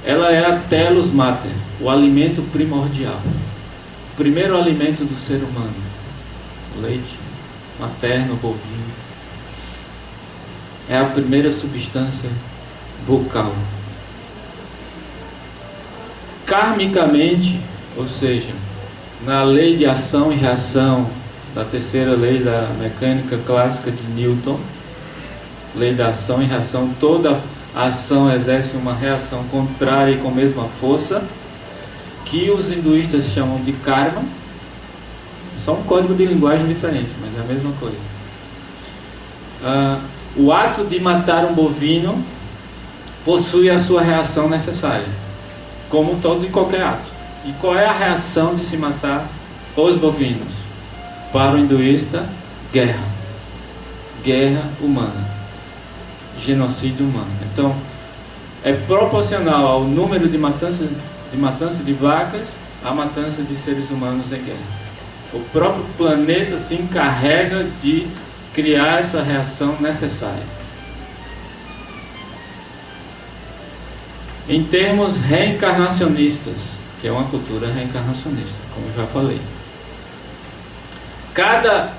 [SPEAKER 1] Ela é a telos mater, o alimento primordial, o primeiro alimento do ser humano. O leite materno, bovino, é a primeira substância bucal. Karmicamente, ou seja, na lei de ação e reação, da terceira lei da mecânica clássica de Newton, lei da ação e reação, toda a ação exerce uma reação contrária e com a mesma força, que os hinduístas chamam de karma. Só um código de linguagem diferente, mas é a mesma coisa. O ato de matar um bovino possui a sua reação necessária, como todo e qualquer ato. E qual é a reação de se matar os bovinos? Para o hinduísta, guerra. Guerra humana. Genocídio humano. Então, é proporcional ao número de matança de vacas à matança de seres humanos em guerra. O próprio planeta se encarrega de criar essa reação necessária. Em termos reencarnacionistas, que é uma cultura reencarnacionista, como eu já falei, cada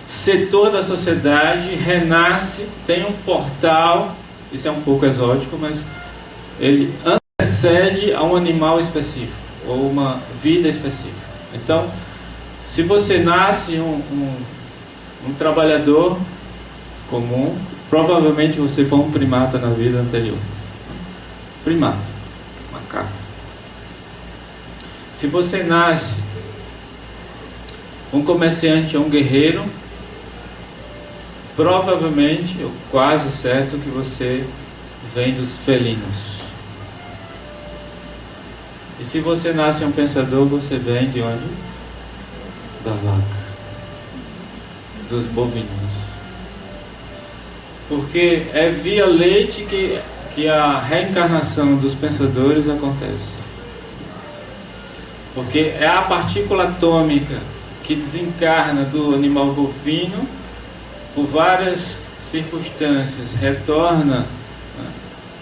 [SPEAKER 1] setor da sociedade renasce, tem um portal, isso é um pouco exótico, mas ele antecede a um animal específico, ou uma vida específica. Então, se você nasce um trabalhador comum, provavelmente você foi um primata na vida anterior. Primata, macaco. Se você nasce um comerciante ou um guerreiro, provavelmente, ou quase certo, que você vem dos felinos. E se você nasce um pensador, você vem de onde? Da vaca, dos bovinos. Porque é via leite que a reencarnação dos pensadores acontece. Porque é a partícula atômica que desencarna do animal bovino, por várias circunstâncias, retorna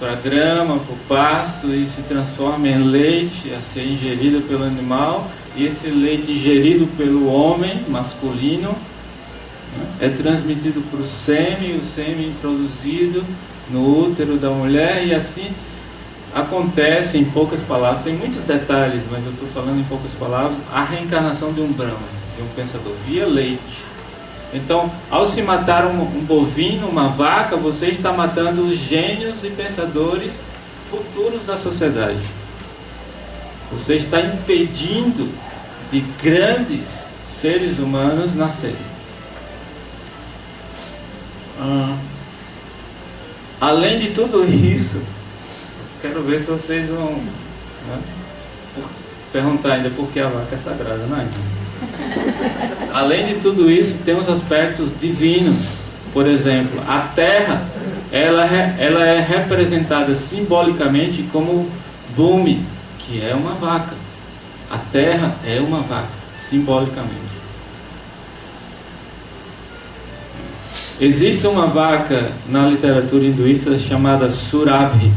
[SPEAKER 1] para a grama, para o pasto e se transforma em leite a ser ingerido pelo animal, e esse leite ingerido pelo homem masculino é transmitido para o sêmen introduzido no útero da mulher, e assim acontece, em poucas palavras, tem muitos detalhes, mas eu estou falando em poucas palavras, a reencarnação de um Brahma, de um pensador, via leite. Então, ao se matar um bovino, uma vaca, você está matando os gênios e pensadores futuros da sociedade. Você está impedindo de grandes seres humanos nascerem. Além de tudo isso, quero ver se vocês vão perguntar ainda por que a vaca é sagrada, não é? Além de tudo isso, tem os aspectos divinos. Por exemplo, a terra, ela é representada simbolicamente como Bhumi, que é uma vaca. A terra é uma vaca, simbolicamente. Existe uma vaca na literatura hinduísta chamada Surabhi,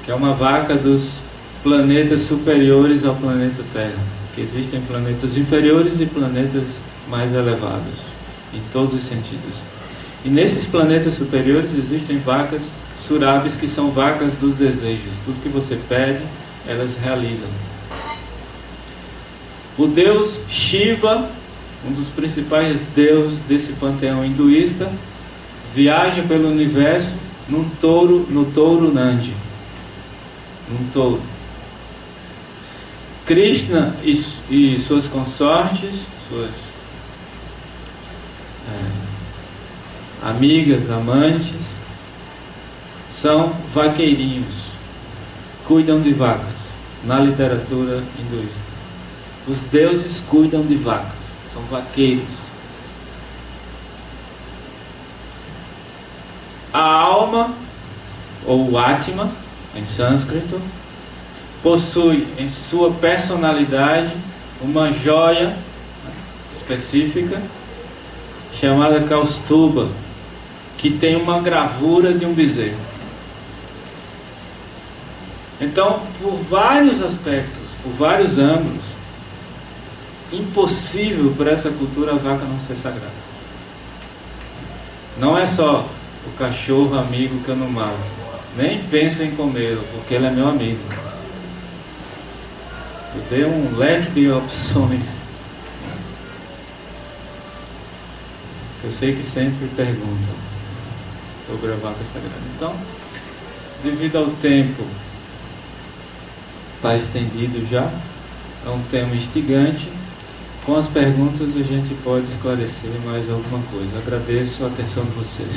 [SPEAKER 1] que é uma vaca dos planetas superiores ao planeta Terra. Que existem planetas inferiores e planetas mais elevados, em todos os sentidos. E nesses planetas superiores existem vacas Surabhis, que são vacas dos desejos. Tudo que você pede, elas realizam. O deus Shiva, um dos principais deuses desse panteão hinduísta, viaja pelo universo no touro Nandi. Num touro. Krishna e suas consortes, suas amigas, amantes, são vaqueirinhos, cuidam de vacas, na literatura hinduísta. Os deuses cuidam de vacas, são vaqueiros. A alma, ou Atma, em sânscrito, possui em sua personalidade uma joia específica chamada Kaustuba, que tem uma gravura de um bezerro. Então, por vários aspectos, por vários ângulos, impossível para essa cultura a vaca não ser sagrada. Não é só o cachorro amigo que eu não mato, nem penso em comê-lo, porque ele é meu amigo. Eu dei um leque de opções. Eu sei que sempre perguntam. sobre a vaca sagrada. Então, devido ao tempo, está estendido já, é um tema instigante. Com as perguntas a gente pode esclarecer mais alguma coisa. Agradeço a atenção de vocês.